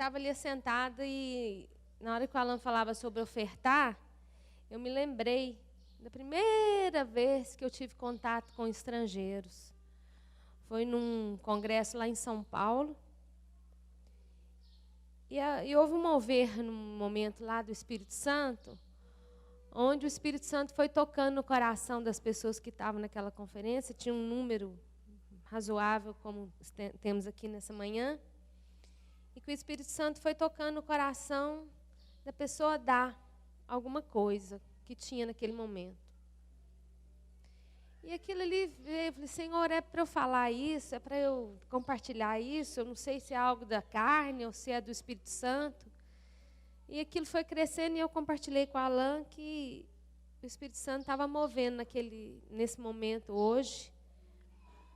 estava ali sentada e na hora que o Alan falava sobre ofertar, eu me lembrei da primeira vez que eu tive contato com estrangeiros. Foi num congresso lá em São Paulo. E houve um mover num momento lá do Espírito Santo, onde o Espírito Santo foi tocando no coração das pessoas que estavam naquela conferência. Tinha um número razoável, como temos aqui nessa manhã. E que o Espírito Santo foi tocando no coração da pessoa dar alguma coisa que tinha naquele momento. E aquilo ali veio, eu falei, Senhor, é para eu falar isso, é para eu compartilhar isso, eu não sei se é algo da carne ou se é do Espírito Santo. E aquilo foi crescendo e eu compartilhei com a Alan que o Espírito Santo estava movendo nesse momento hoje,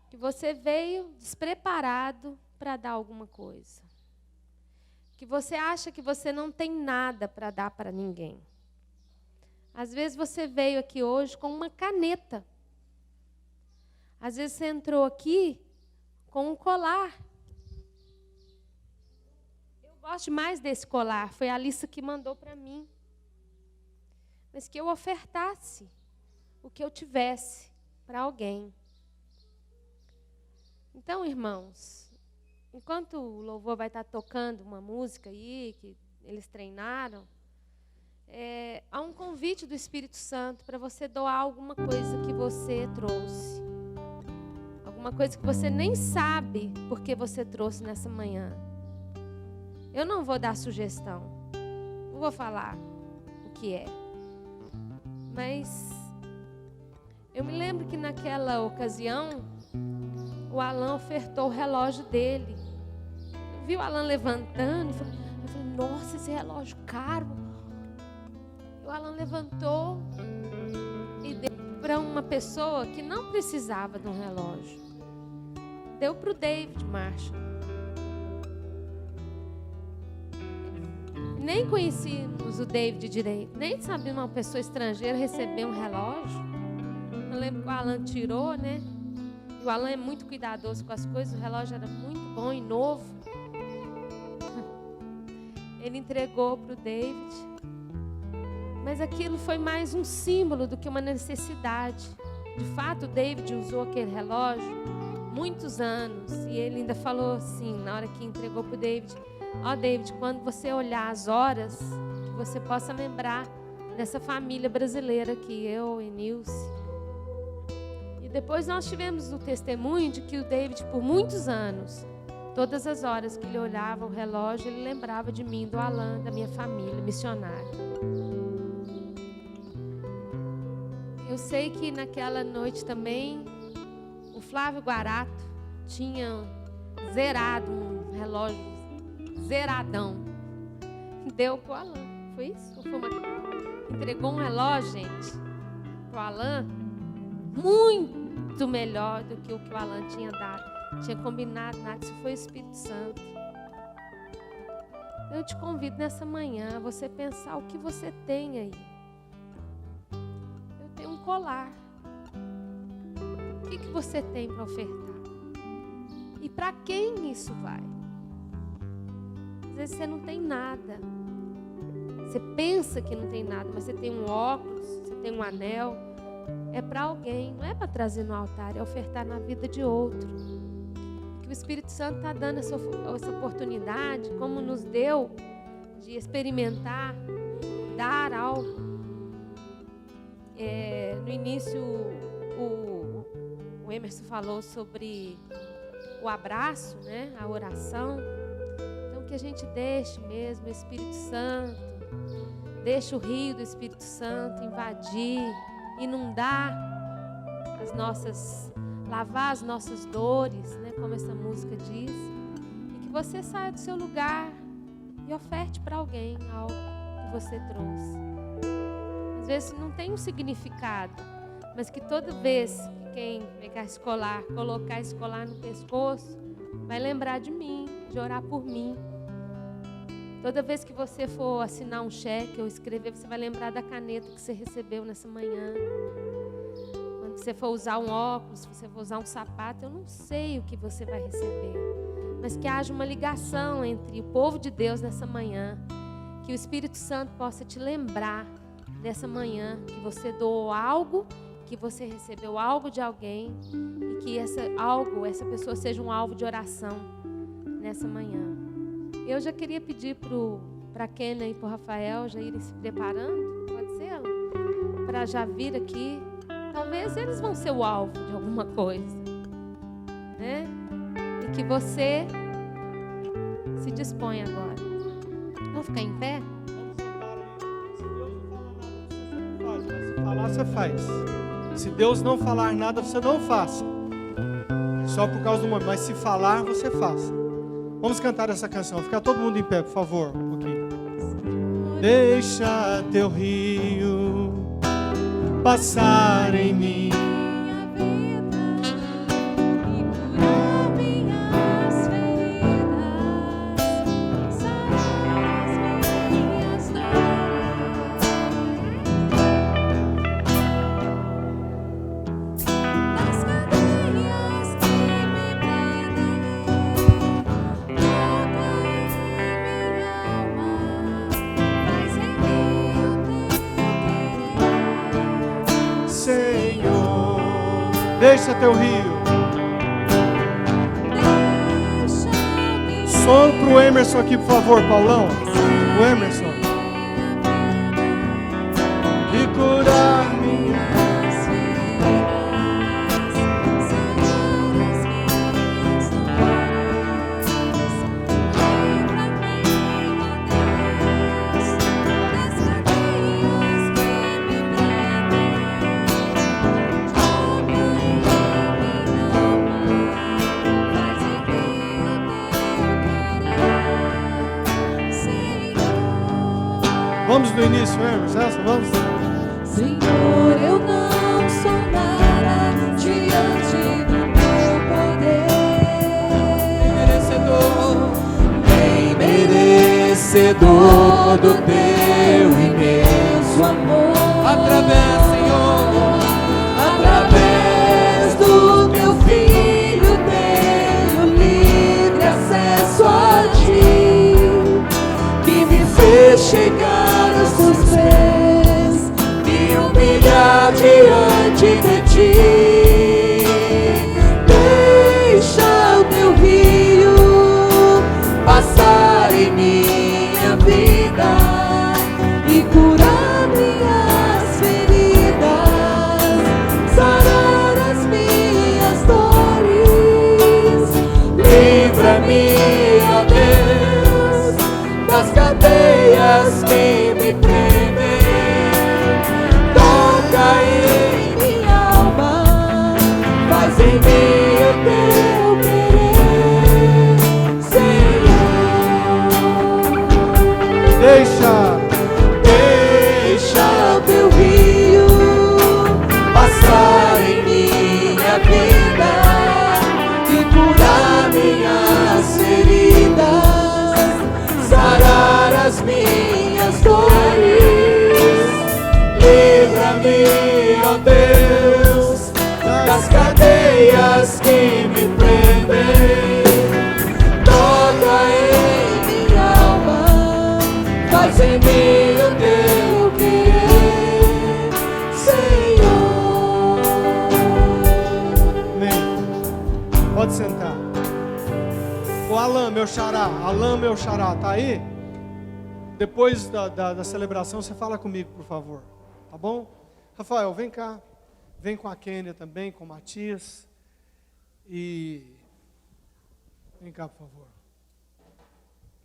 que você veio despreparado para dar alguma coisa. Que você acha que você não tem nada para dar para ninguém. Às vezes você veio aqui hoje com uma caneta. Às vezes você entrou aqui com um colar. Eu gosto mais desse colar, foi a Alissa que mandou para mim. Mas que eu ofertasse o que eu tivesse para alguém. Então, irmãos, enquanto o louvor vai estar tocando uma música aí, que eles treinaram, há um convite do Espírito Santo para você doar alguma coisa que você trouxe. Alguma coisa que você nem sabe porque você trouxe nessa manhã. Eu não vou dar sugestão, não vou falar o que é. Mas eu me lembro que naquela ocasião, o Alan ofertou o relógio dele. Eu vi o Alan levantando, eu falei, nossa, esse relógio caro. O Alan levantou e deu para uma pessoa que não precisava de um relógio. Deu para o David Marshall. Nem conhecíamos o David direito, nem sabíamos uma pessoa estrangeira receber um relógio. Eu lembro que o Alan tirou, né? E o Alan é muito cuidadoso com as coisas, o relógio era muito bom e novo. Ele entregou para o David. Mas aquilo foi mais um símbolo do que uma necessidade. De fato, o David usou aquele relógio muitos anos. E ele ainda falou assim, na hora que entregou para o David, David, quando você olhar as horas, que você possa lembrar dessa família brasileira aqui, eu e Nilce. E depois nós tivemos o testemunho de que o David, por muitos anos, todas as horas que ele olhava o relógio, ele lembrava de mim, do Alan, da minha família missionária. Eu sei que naquela noite também, o Flávio Guarato tinha zerado um relógio, zeradão. Deu pro Alan, foi isso? Ou foi entregou um relógio, gente, pro Alan, muito melhor do que o que o Alan tinha dado. Tinha combinado nada, isso foi o Espírito Santo. Eu te convido nessa manhã a você pensar o que você tem aí. Eu tenho um colar. O que você tem para ofertar? E para quem isso vai? Às vezes você não tem nada. Você pensa que não tem nada, mas você tem um óculos, você tem um anel. É para alguém, não é para trazer no altar, é ofertar na vida de outro. Que o Espírito Santo está dando essa oportunidade, como nos deu, de experimentar, dar algo. No início, o Emerson falou sobre o abraço, né? A oração. Então, que a gente deixe mesmo o Espírito Santo, deixe o rio do Espírito Santo invadir, inundar lavar as nossas dores, né? Como essa música diz. E que você saia do seu lugar e oferte para alguém algo que você trouxe. Às vezes não tem um significado, mas que toda vez que quem pegar esse colar, colocar esse colar no pescoço, vai lembrar de mim, de orar por mim. Toda vez que você for assinar um cheque ou escrever, você vai lembrar da caneta que você recebeu nessa manhã. Quando você for usar um óculos, se você for usar um sapato, eu não sei o que você vai receber. mas que haja uma ligação entre o povo de Deus nessa manhã, que o Espírito Santo possa te lembrar nessa manhã que você doou algo, que você recebeu algo de alguém e que essa pessoa seja um alvo de oração nessa manhã. Eu já queria pedir para a Kênia e para o Rafael já irem se preparando, pode ser? Para já vir aqui. Talvez eles vão ser o alvo de alguma coisa, né? E que você se disponha agora. Vamos ficar em pé? Vamos orar aí. Se Deus não falar nada, você faz, mas se falar, você faz. Se Deus não falar nada, você não faça. Só por causa do momento. Mas se falar, você faça. Vamos cantar essa canção. Ficar todo mundo em pé, por favor. Um pouquinho. Deixa teu rio passar em mim. Deixa teu rio. Som pro Emerson aqui, por favor, Paulão. O Emerson. E curar minhas feridas, vamos no início, Emerson, vamos. Senhor, eu não sou nada diante do teu poder, nem merecedor do teu imenso amor. Através do teu Filho, tenho livre acesso a ti, que me fez chegar aos teus pés, me humilhar diante de ti. Deixa o teu rio passar em minha vida e curar minhas feridas, sarar as minhas dores. Livra-me, ó Deus, das cadeias que me prendem. Toca em minha alma, faz em mim o teu querer, Senhor. Deixa o teu rio passar em minha vida e curar minhas feridas, sarar as minhas dores. Livra-me, ó Deus, das cadeias que me prendem. Toca em minha alma, faz em mim o teu querer, Senhor. Amém. Pode sentar. O Alan, meu xará, tá aí? Depois da celebração, você fala comigo, por favor. Tá bom? Rafael, vem cá. Vem com a Kênia também, com o Matias. E... vem cá, por favor.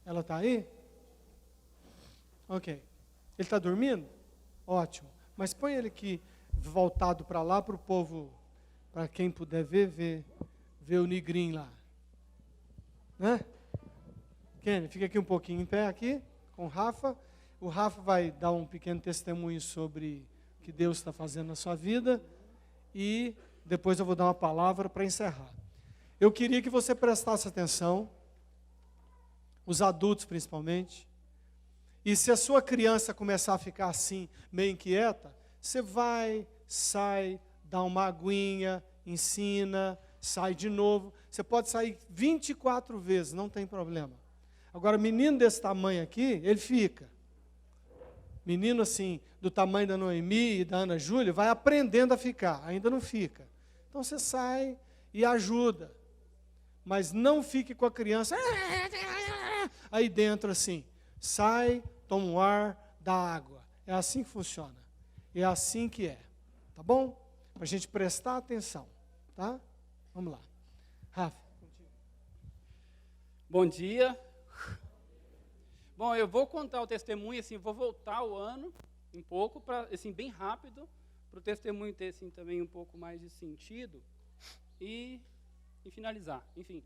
Ela tá aí? Ok. Ele está dormindo? Ótimo. Mas põe ele aqui, voltado para lá, para o povo, para quem puder ver o Nigrim lá. Né? Kenny, fica aqui um pouquinho em pé aqui, com o Rafa. O Rafa vai dar um pequeno testemunho sobre o que Deus está fazendo na sua vida. E depois eu vou dar uma palavra para encerrar. Eu queria que você prestasse atenção, os adultos principalmente. E se a sua criança começar a ficar assim, meio inquieta, você vai, sai, dá uma aguinha, ensina, sai de novo. Você pode sair 24 vezes, não tem problema. Agora, menino desse tamanho aqui, ele fica. Menino assim, do tamanho da Noemi e da Ana Júlia, vai aprendendo a ficar, ainda não fica. Então você sai e ajuda. Mas não fique com a criança aí dentro assim. Sai, toma um ar, dá água. É assim que funciona. É assim que é. Tá bom? Para a gente prestar atenção. Tá? Vamos lá. Rafa. Bom dia. Bom, eu vou contar o testemunho, assim, vou voltar o ano um pouco, assim, bem rápido, para o testemunho ter, assim, também um pouco mais de sentido e finalizar. Enfim,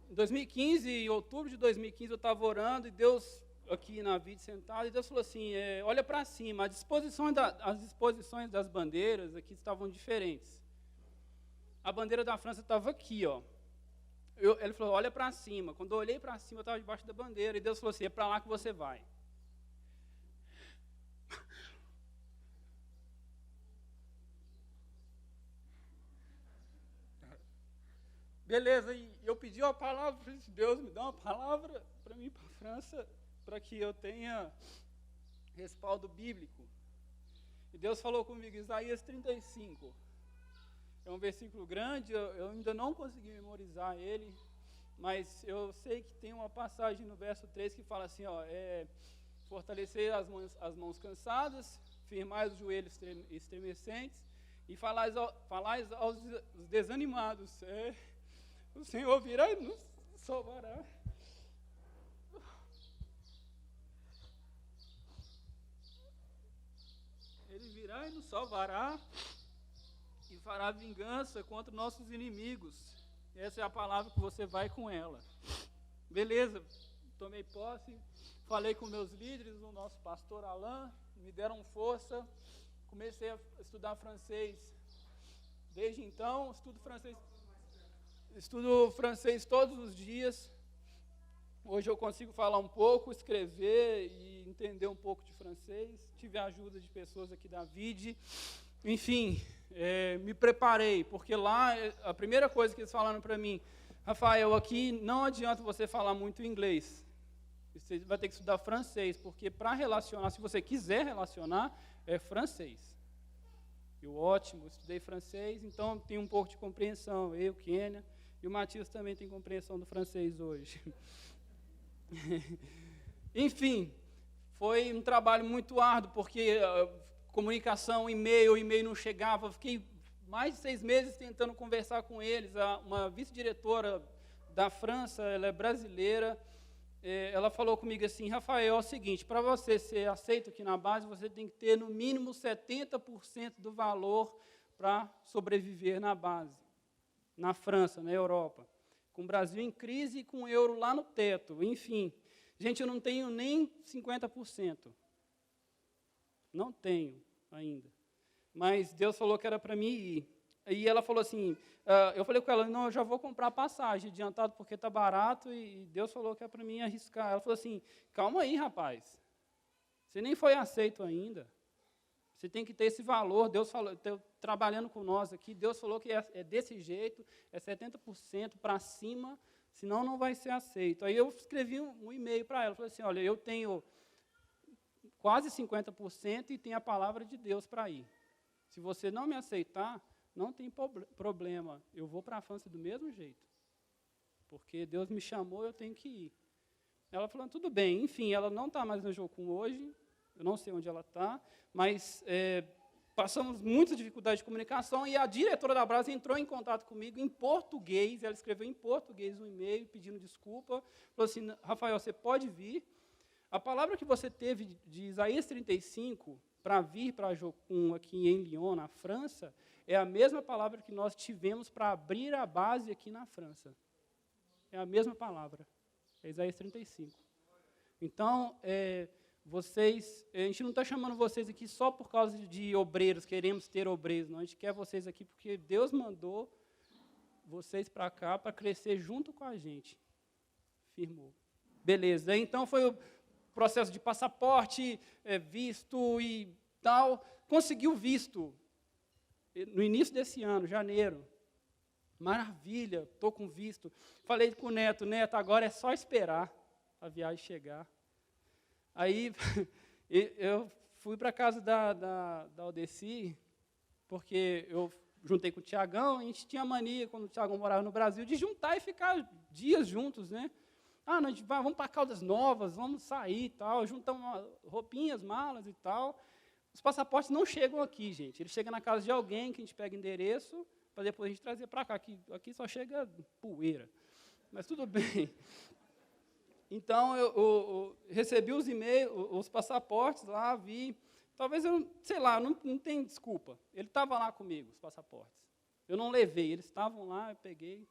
em 2015, em outubro de 2015, eu estava orando e Deus, aqui na vida sentado, e Deus falou assim, olha para cima, as disposições das bandeiras aqui estavam diferentes. A bandeira da França estava aqui, ó. Ele falou, olha para cima. Quando eu olhei para cima, eu estava debaixo da bandeira. E Deus falou assim, é para lá que você vai. Beleza, e eu pedi uma palavra, falei, Deus me dá uma palavra para mim, para a França, para que eu tenha respaldo bíblico. E Deus falou comigo, Isaías 35. É um versículo grande, eu ainda não consegui memorizar ele, mas eu sei que tem uma passagem no verso 3 que fala assim, ó, fortalecer as mãos cansadas, firmar os joelhos estremecentes e falais aos desanimados. O Senhor virá e nos salvará. Ele virá e nos salvará. E fará vingança contra nossos inimigos. Essa é a palavra que você vai com ela. Beleza, tomei posse, falei com meus líderes, o nosso pastor Alain, me deram força, comecei a estudar francês. Desde então, estudo francês todos os dias. Hoje eu consigo falar um pouco, escrever e entender um pouco de francês. Tive a ajuda de pessoas aqui da VID. Enfim, me preparei, porque lá a primeira coisa que eles falaram para mim, Rafael, aqui não adianta você falar muito inglês, você vai ter que estudar francês, porque para relacionar, se você quiser relacionar, é francês. Eu, ótimo, estudei francês, então tenho um pouco de compreensão, eu, Kênia, e o Matias também tem compreensão do francês hoje. Enfim, foi um trabalho muito árduo, porque comunicação, e-mail não chegava, fiquei mais de 6 meses tentando conversar com eles. Uma vice-diretora da França, ela é brasileira, ela falou comigo assim, Rafael, é o seguinte, para você ser aceito aqui na base, você tem que ter no mínimo 70% do valor para sobreviver na base, na França, na Europa, com o Brasil em crise e com o euro lá no teto, enfim. Gente, eu não tenho nem 50%. Não tenho ainda. Mas Deus falou que era para mim ir. E ela falou assim, eu falei com ela, não, eu já vou comprar passagem adiantado porque está barato e Deus falou que é para mim arriscar. Ela falou assim, calma aí, rapaz. Você nem foi aceito ainda. Você tem que ter esse valor. Deus falou, trabalhando com nós aqui, Deus falou que é desse jeito, é 70% para cima, senão não vai ser aceito. Aí eu escrevi um e-mail para ela, falei assim, olha, eu tenho quase 50% e tem a palavra de Deus para ir. Se você não me aceitar, não tem problema, eu vou para a França do mesmo jeito, porque Deus me chamou, eu tenho que ir. Ela falou, tudo bem, enfim, ela não está mais no Jocum hoje, eu não sei onde ela está, mas passamos muita dificuldade de comunicação e a diretora da Brasa entrou em contato comigo em português, ela escreveu em português um e-mail pedindo desculpa, falou assim, Rafael, você pode vir. A palavra que você teve de Isaías 35 para vir para Jocum aqui em Lyon, na França, é a mesma palavra que nós tivemos para abrir a base aqui na França. É a mesma palavra, é Isaías 35. Então, a gente não está chamando vocês aqui só por causa de obreiros, queremos ter obreiros, não. A gente quer vocês aqui porque Deus mandou vocês para cá para crescer junto com a gente. Firmou. Beleza, então foi o processo de passaporte, visto e tal. Conseguiu visto no início desse ano, janeiro. Maravilha, estou com visto. Falei com o Neto, agora é só esperar a viagem chegar. Aí eu fui para a casa da Aldeci, porque eu juntei com o Tiagão, a gente tinha mania, quando o Tiagão morava no Brasil, de juntar e ficar dias juntos, né? Vamos para Caldas Novas, vamos sair e tal, juntamos roupinhas, malas e tal. Os passaportes não chegam aqui, gente. Eles chegam na casa de alguém, que a gente pega endereço, para depois a gente trazer para cá. Aqui só chega poeira. Mas tudo bem. Então, eu recebi os e-mails, os passaportes lá, vi. Talvez eu, sei lá, não tem desculpa. Ele estava lá comigo, os passaportes. Eu não levei, eles estavam lá, eu peguei,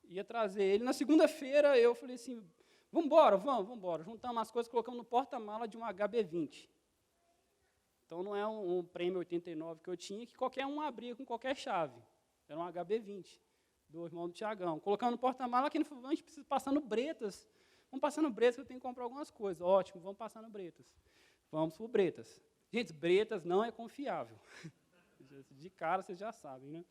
ia trazer ele. Na segunda-feira, eu falei assim, vamos embora. Juntamos as coisas, colocamos no porta-mala de um HB20. Então, não é um prêmio 89 que eu tinha, que qualquer um abria com qualquer chave. Era um HB20, do irmão do Tiagão. Colocamos no porta-mala, aqui a gente precisa passar no Bretas. Vamos passar no Bretas, que eu tenho que comprar algumas coisas. Ótimo, vamos passar no Bretas. Vamos para o Bretas. Gente, Bretas não é confiável. De cara, vocês já sabem, né?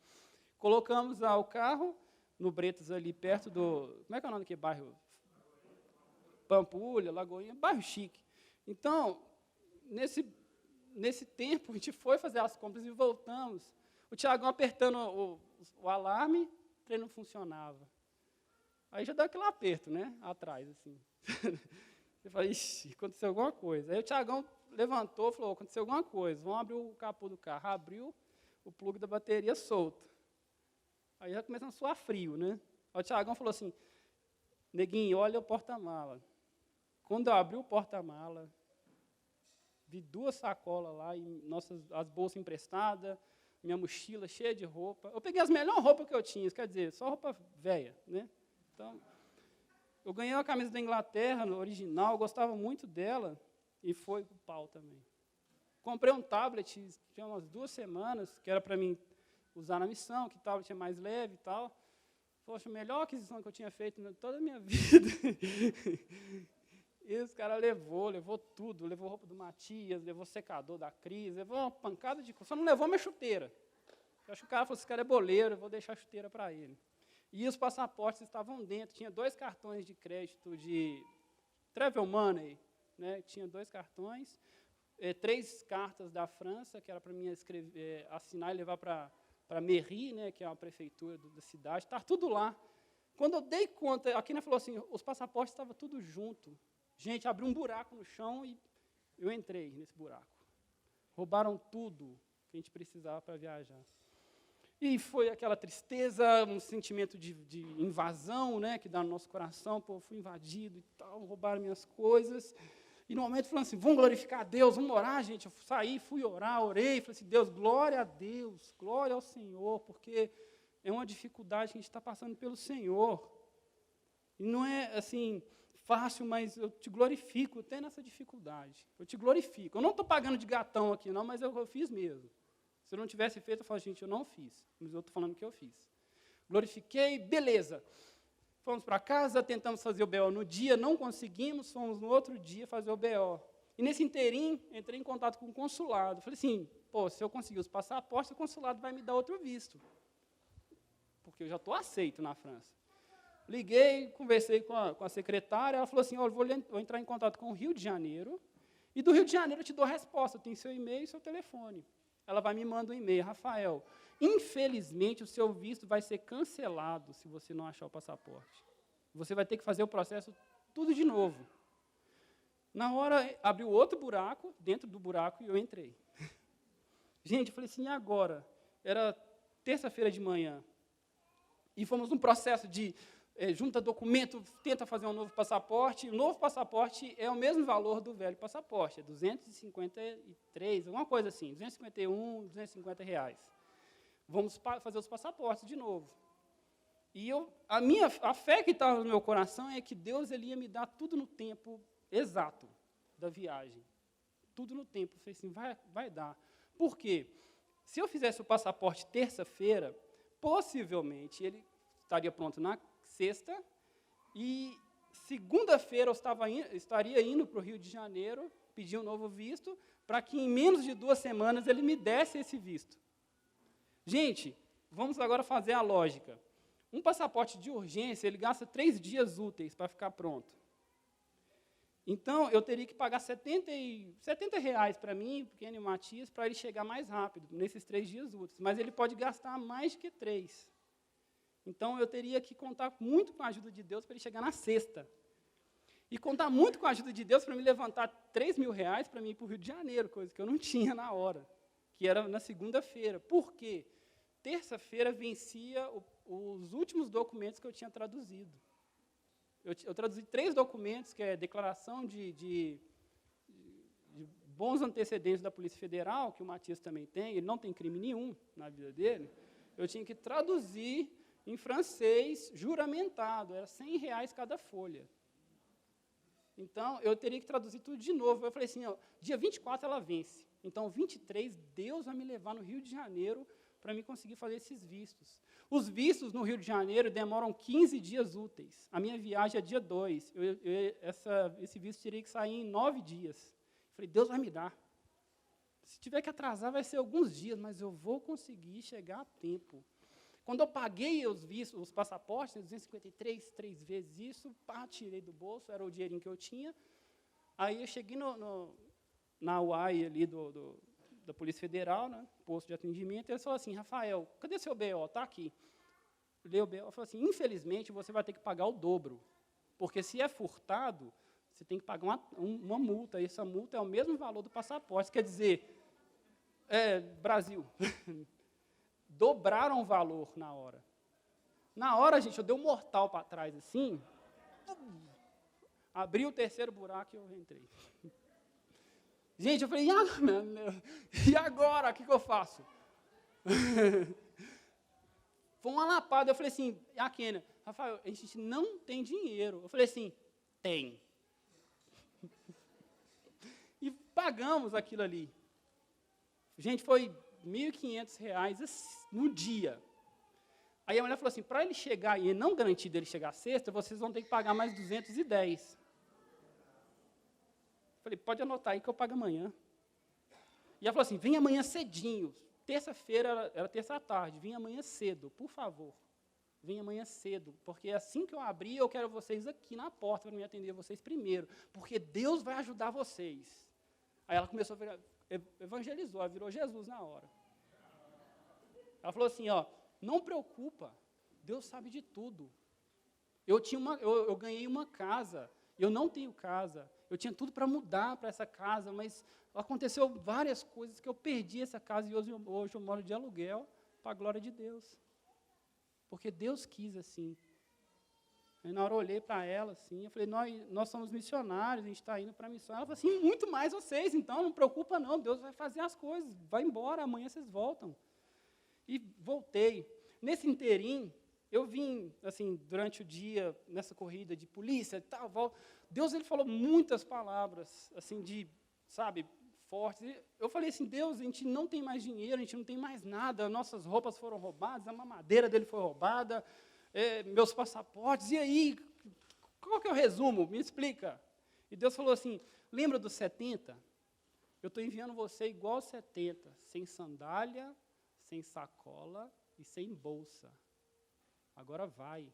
Colocamos o carro no Bretas, ali perto do... Como é que é o nome daquele bairro? Pampulha, Lagoinha, bairro chique. Então, nesse tempo, a gente foi fazer as compras e voltamos. O Tiagão apertando o alarme, o trem não funcionava. Aí já dá aquele aperto, né? Atrás, assim. Eu falei, ixi, aconteceu alguma coisa. Aí o Tiagão levantou e falou, aconteceu alguma coisa, vamos abrir o capô do carro. Abriu o plugue da bateria solto. Aí já começou a suar frio, né? Aí o Tiagão falou assim, neguinho, olha o porta-mala. Quando eu abri o porta-mala, vi 2 sacolas lá, e as bolsas emprestadas, minha mochila cheia de roupa. Eu peguei as melhores roupas que eu tinha, quer dizer, só roupa velha, né? Então, eu ganhei uma camisa da Inglaterra, no original, eu gostava muito dela, e foi pro pau também. Comprei um tablet, tinha umas 2 semanas, que era para mim usar na missão, que o tablet é mais leve e tal. Poxa, a melhor aquisição que eu tinha feito em toda a minha vida. E os caras levou tudo, levou roupa do Matias, levou secador da Cris, levou uma pancada de coisa, só não levou minha chuteira. Eu acho que o cara falou, esse cara é boleiro, eu vou deixar a chuteira para ele. E os passaportes estavam dentro, tinha 2 cartões de crédito de Travel Money, né? Tinha 2 cartões, 3 cartas da França, que era para mim assinar e levar para Mairie, né? Que é a prefeitura da cidade, estava tudo lá. Quando eu dei conta, a Kina falou assim, os passaportes estavam tudo junto. Gente, abriu um buraco no chão e eu entrei nesse buraco. Roubaram tudo que a gente precisava para viajar. E foi aquela tristeza, um sentimento de invasão, né, que dá no nosso coração. Pô, fui invadido e tal, roubaram minhas coisas. E no momento falando assim, vamos glorificar a Deus, vamos orar, gente. Eu saí, fui orar, orei, falei assim, Deus, glória a Deus, glória ao Senhor, porque é uma dificuldade que a gente está passando pelo Senhor. E não é, assim, fácil, mas eu te glorifico até nessa dificuldade. Eu te glorifico. Eu não estou pagando de gatão aqui, não, mas eu fiz mesmo. Se eu não tivesse feito, eu falo, gente, eu não fiz. Mas eu estou falando que eu fiz. Glorifiquei, beleza. Fomos para casa, tentamos fazer o BO no dia, não conseguimos, fomos no outro dia fazer o BO. E nesse inteirinho, entrei em contato com o consulado. Falei assim, pô, se eu conseguir os passaportes, o consulado vai me dar outro visto. Porque eu já estou aceito na França. Liguei, conversei com a secretária, ela falou assim, eu vou entrar em contato com o Rio de Janeiro, e do Rio de Janeiro eu te dou a resposta, tem seu e-mail e seu telefone. Ela vai me mandar um e-mail, Rafael, infelizmente o seu visto vai ser cancelado se você não achar o passaporte. Você vai ter que fazer o processo tudo de novo. Na hora, abriu outro buraco, dentro do buraco, e eu entrei. Gente, eu falei assim, e agora? Era terça-feira de manhã, e fomos num processo de junta documento, tenta fazer um novo passaporte. O novo passaporte é o mesmo valor do velho passaporte, é 253, alguma coisa assim, 251, 250 reais. Vamos fazer os passaportes de novo. E a fé que estava no meu coração é que Deus ele ia me dar tudo no tempo exato da viagem. Tudo no tempo. Eu falei assim, vai dar. Por quê? Se eu fizesse o passaporte terça-feira, possivelmente ele estaria pronto na sexta, e segunda-feira eu estaria indo para o Rio de Janeiro, pedir um novo visto, para que em menos de 2 semanas ele me desse esse visto. Gente, vamos agora fazer a lógica. Um passaporte de urgência, ele gasta 3 dias úteis para ficar pronto. Então, eu teria que pagar R$70 para mim, pequeno e Matias, para ele chegar mais rápido, nesses 3 dias úteis. Mas ele pode gastar mais do que 3. Então, eu teria que contar muito com a ajuda de Deus para ele chegar na sexta. E contar muito com a ajuda de Deus para me levantar R$3.000 para mim ir para o Rio de Janeiro, coisa que eu não tinha na hora, que era na segunda-feira. Por quê? Terça-feira vencia os últimos documentos que eu tinha traduzido. Eu traduzi 3 documentos, que é declaração de bons antecedentes da Polícia Federal, que o Matias também tem, ele não tem crime nenhum na vida dele. Eu tinha que traduzir em francês, juramentado, era R$100 cada folha. Então, eu teria que traduzir tudo de novo. Eu falei assim, ó, dia 24 ela vence. Então, 23, Deus vai me levar no Rio de Janeiro para me conseguir fazer esses vistos. Os vistos no Rio de Janeiro demoram 15 dias úteis. A minha viagem é dia 2. Esse visto teria que sair em 9 dias. Eu falei, Deus vai me dar. Se tiver que atrasar, vai ser alguns dias, mas eu vou conseguir chegar a tempo. Quando eu paguei os vistos, os passaportes, 253, 3 vezes isso, tirei do bolso, era o dinheirinho que eu tinha. Aí eu cheguei na UAI ali da Polícia Federal, né, posto de atendimento, e eles falaram assim, Rafael, cadê seu BO? Está aqui. Leu o BO, falou assim, infelizmente você vai ter que pagar o dobro, porque se é furtado, você tem que pagar uma multa, e essa multa é o mesmo valor do passaporte. Quer dizer, Brasil, dobraram o valor na hora. Na hora, gente, eu dei um mortal para trás, assim, abri o terceiro buraco e eu entrei. Gente, eu falei, e agora? O que eu faço? Foi uma lapada. Eu falei assim, a Kênia, Rafael, a gente não tem dinheiro. Eu falei assim, tem. E pagamos aquilo ali. Gente, foi R$1.500 no dia. Aí a mulher falou assim, para ele chegar, e não garantir dele chegar à sexta, vocês vão ter que pagar mais 210. Falei, pode anotar aí que eu pago amanhã. E ela falou assim, vem amanhã cedinho. Terça-feira, era terça à tarde, vem amanhã cedo, por favor. Vem amanhã cedo, porque assim que eu abrir, eu quero vocês aqui na porta para me atender vocês primeiro, porque Deus vai ajudar vocês. Aí ela começou a evangelizou, ela virou Jesus na hora. Ela falou assim, ó, não preocupa, Deus sabe de tudo. Eu ganhei uma casa, eu não tenho casa, eu tinha tudo para mudar para essa casa, mas aconteceu várias coisas que eu perdi essa casa e hoje eu moro de aluguel para a glória de Deus. Porque Deus quis assim. Aí na hora eu olhei para ela assim, eu falei, nós somos missionários, a gente está indo para a missão. Ela falou assim, muito mais vocês, então não preocupa não, Deus vai fazer as coisas, vai embora, amanhã vocês voltam. E voltei. Nesse inteirinho, eu vim, assim, durante o dia, nessa corrida de polícia e tal, Deus, ele falou muitas palavras, assim, fortes. E eu falei assim, Deus, a gente não tem mais dinheiro, a gente não tem mais nada, nossas roupas foram roubadas, a mamadeira dele foi roubada, meus passaportes, e aí, qual que é o resumo? Me explica. E Deus falou assim, lembra dos 70? Eu estou enviando você igual aos 70, sem sandália, sem sacola e sem bolsa. Agora vai.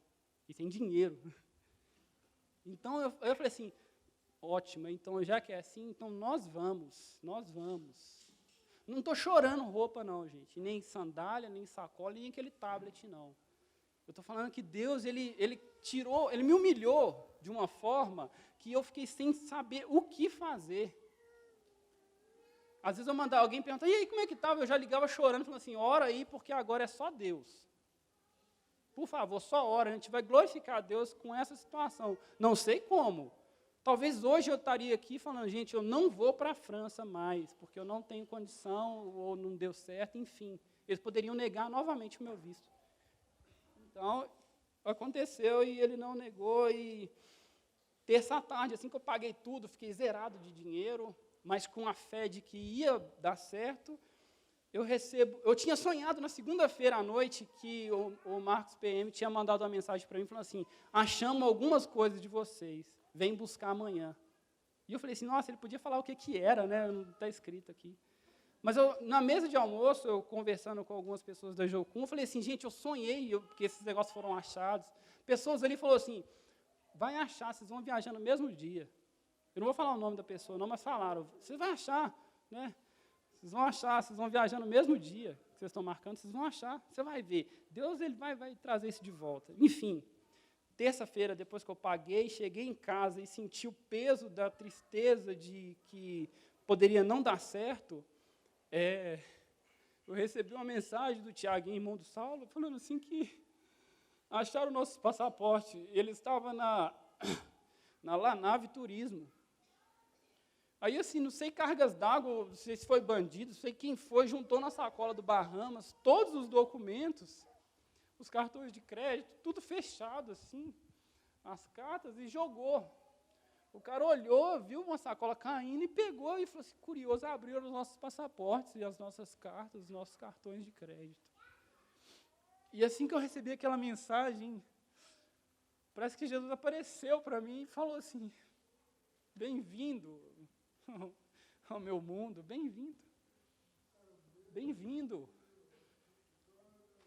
E sem dinheiro. Então, eu falei assim, ótimo, então já que é assim, então nós vamos. Não estou chorando roupa não, gente, nem sandália, nem sacola, nem aquele tablet, não. Eu estou falando que Deus, ele me humilhou de uma forma que eu fiquei sem saber o que fazer. Às vezes eu mandava alguém perguntar, e aí, como é que estava? Eu já ligava chorando, falando assim, ora aí, porque agora é só Deus. Por favor, só ora, a gente vai glorificar a Deus com essa situação. Não sei como. Talvez hoje eu estaria aqui falando, gente, eu não vou para a França mais, porque eu não tenho condição, ou não deu certo, enfim. Eles poderiam negar novamente o meu visto. Então, aconteceu e ele não negou, e terça à tarde, assim que eu paguei tudo, fiquei zerado de dinheiro, mas com a fé de que ia dar certo, eu tinha sonhado na segunda-feira à noite que o Marcos PM tinha mandado uma mensagem para mim, falando assim, achamos algumas coisas de vocês, vem buscar amanhã. E eu falei assim, nossa, ele podia falar o que era, né? Não está escrito aqui. Mas na mesa de almoço, eu conversando com algumas pessoas da Jocum, eu falei assim, gente, eu sonhei, porque esses negócios foram achados. Pessoas ali falaram assim, vai achar, vocês vão viajar no mesmo dia. Eu não vou falar o nome da pessoa, não, mas falaram, você vai achar, né? Vocês vão achar, vocês vão viajar no mesmo dia que vocês estão marcando, vocês vão achar, você vai ver. Deus ele vai trazer isso de volta. Enfim, terça-feira, depois que eu paguei, cheguei em casa e senti o peso da tristeza de que poderia não dar certo, eu recebi uma mensagem do Tiaguinho, irmão do Saulo, falando assim que acharam o nosso passaporte. Ele estava na Lanave Turismo. Aí, assim, não sei cargas d'água, não sei se foi bandido, não sei quem foi, juntou na sacola do Bahamas todos os documentos, os cartões de crédito, tudo fechado, assim, as cartas, e jogou. O cara olhou, viu uma sacola caindo e pegou e falou assim, curioso, abriu os nossos passaportes e as nossas cartas, os nossos cartões de crédito. E assim que eu recebi aquela mensagem, parece que Jesus apareceu para mim e falou assim, bem-vindo ao meu mundo, bem-vindo. Bem-vindo.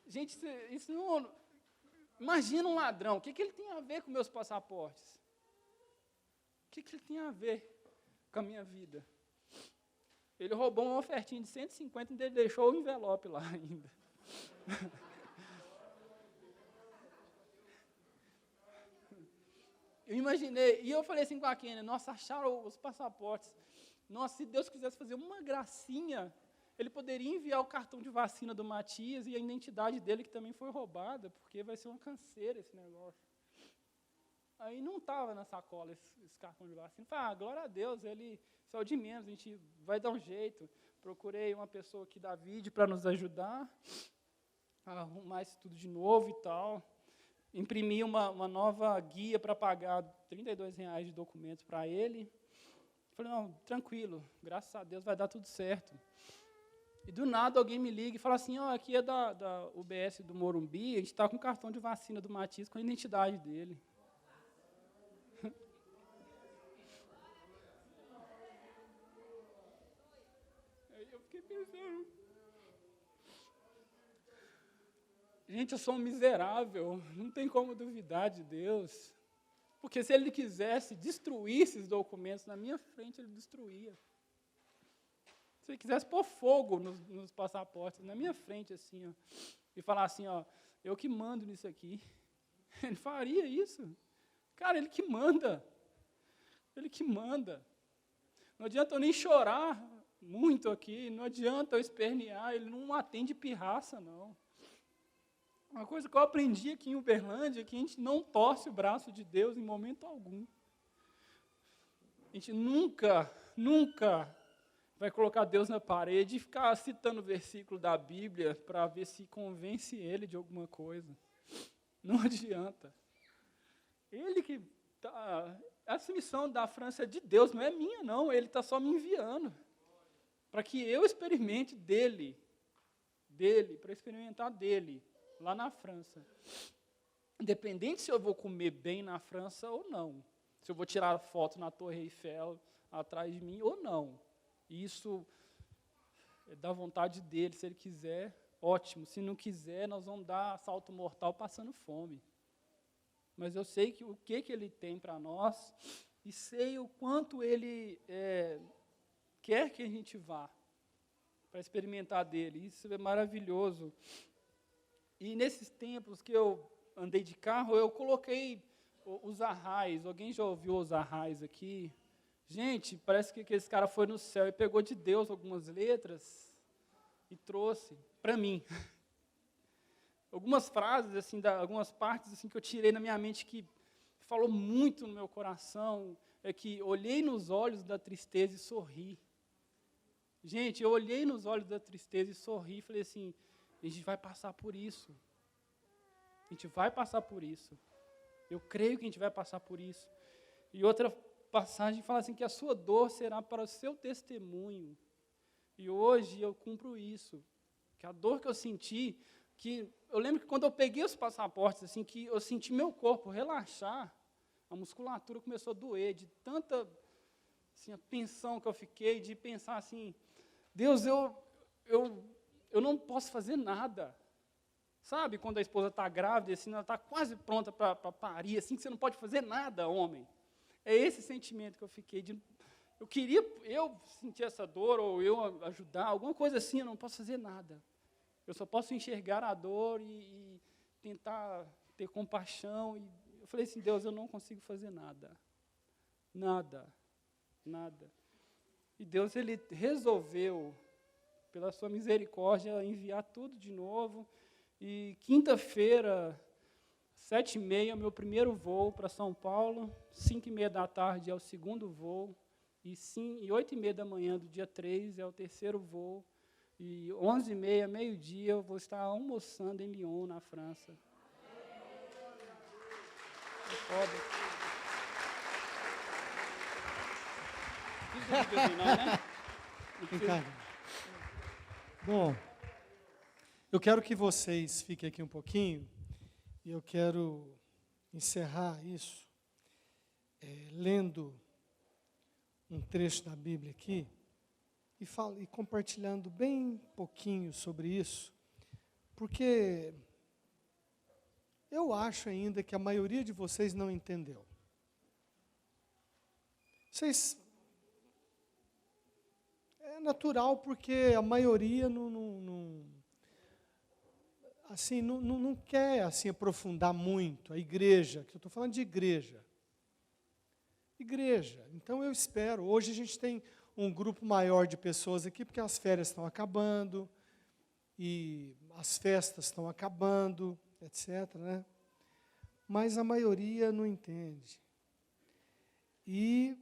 Gente, isso não... Imagina um ladrão, o que ele tem a ver com meus passaportes? O que ele tem a ver com a minha vida? Ele roubou uma ofertinha de 150 e deixou o envelope lá ainda. Eu imaginei, e eu falei assim com a Kênia, nossa, acharam os passaportes. Nossa, se Deus quisesse fazer uma gracinha, ele poderia enviar o cartão de vacina do Matias e a identidade dele, que também foi roubada, porque vai ser uma canseira esse negócio. Aí não estava na sacola esse cartão de vacina. Falei, glória a Deus, ele saiu de menos, a gente vai dar um jeito. Procurei uma pessoa aqui da vídeo para nos ajudar a arrumar isso tudo de novo e tal. Imprimi uma nova guia para pagar R$32 de documentos para ele. Falei, não, tranquilo, graças a Deus vai dar tudo certo. E do nada alguém me liga e fala assim, aqui é da UBS do Morumbi, a gente está com o cartão de vacina do Matias com a identidade dele. Aí eu fiquei pensando, gente, eu sou um miserável, não tem como duvidar de Deus. Porque se ele quisesse destruir esses documentos na minha frente, ele destruía. Se ele quisesse pôr fogo nos passaportes, na minha frente, assim, e falar assim, eu que mando nisso aqui. Ele faria isso. Cara, ele que manda. Ele que manda. Não adianta eu nem chorar muito aqui, não adianta eu espernear, ele não atende pirraça, não. Uma coisa que eu aprendi aqui em Uberlândia é que a gente não torce o braço de Deus em momento algum. A gente nunca vai colocar Deus na parede e ficar citando versículo da Bíblia para ver se convence ele de alguma coisa. Não adianta. Ele que está... Essa missão da França é de Deus, não é minha, não. Ele está só me enviando para que eu experimente dele, para experimentar dele, lá na França. Independente se eu vou comer bem na França ou não, se eu vou tirar foto na Torre Eiffel atrás de mim ou não. Isso é da vontade dele, se ele quiser, ótimo. Se não quiser, nós vamos dar salto mortal passando fome. Mas eu sei o que ele tem para nós e sei o quanto ele quer que a gente vá para experimentar dele. Isso é maravilhoso. E nesses tempos que eu andei de carro, eu coloquei os arrais. Alguém já ouviu os arrais aqui? Gente, parece que esse cara foi no céu e pegou de Deus algumas letras e trouxe para mim. Algumas frases, assim, algumas partes assim, que eu tirei na minha mente que falou muito no meu coração, é que olhei nos olhos da tristeza e sorri. Gente, eu olhei nos olhos da tristeza e sorri e falei assim, a gente vai passar por isso. A gente vai passar por isso. Eu creio que a gente vai passar por isso. E outra passagem fala assim, que a sua dor será para o seu testemunho. E hoje eu cumpro isso. Que a dor que eu senti, que eu lembro que quando eu peguei os passaportes, assim, que eu senti meu corpo relaxar, a musculatura começou a doer, de tanta assim, a tensão que eu fiquei, de pensar assim, Deus, eu não posso fazer nada. Sabe, quando a esposa está grávida, assim, ela está quase pronta para parir, assim, que você não pode fazer nada, homem. É esse sentimento que eu fiquei. Eu queria sentir essa dor, ou eu ajudar, alguma coisa assim, eu não posso fazer nada. Eu só posso enxergar a dor e tentar ter compaixão. E eu falei assim, Deus, eu não consigo fazer nada. Nada. E Deus, Ele resolveu, pela sua misericórdia, enviar tudo de novo. E quinta-feira, 7h30, meu primeiro voo para São Paulo. 5h30 da tarde é o segundo voo. E 8h30 da manhã do dia 3 é o terceiro voo. E 11h30, meio-dia, eu vou estar almoçando em Lyon, na França. É foda. Bom, eu quero que vocês fiquem aqui um pouquinho, e eu quero encerrar isso lendo um trecho da Bíblia aqui, e compartilhando bem pouquinho sobre isso, porque eu acho ainda que a maioria de vocês não entendeu. É natural, porque a maioria não quer assim, aprofundar muito a igreja, que eu estou falando de igreja. Então eu espero, hoje a gente tem um grupo maior de pessoas aqui, porque as férias estão acabando, e as festas estão acabando, etc., né? Mas a maioria não entende. E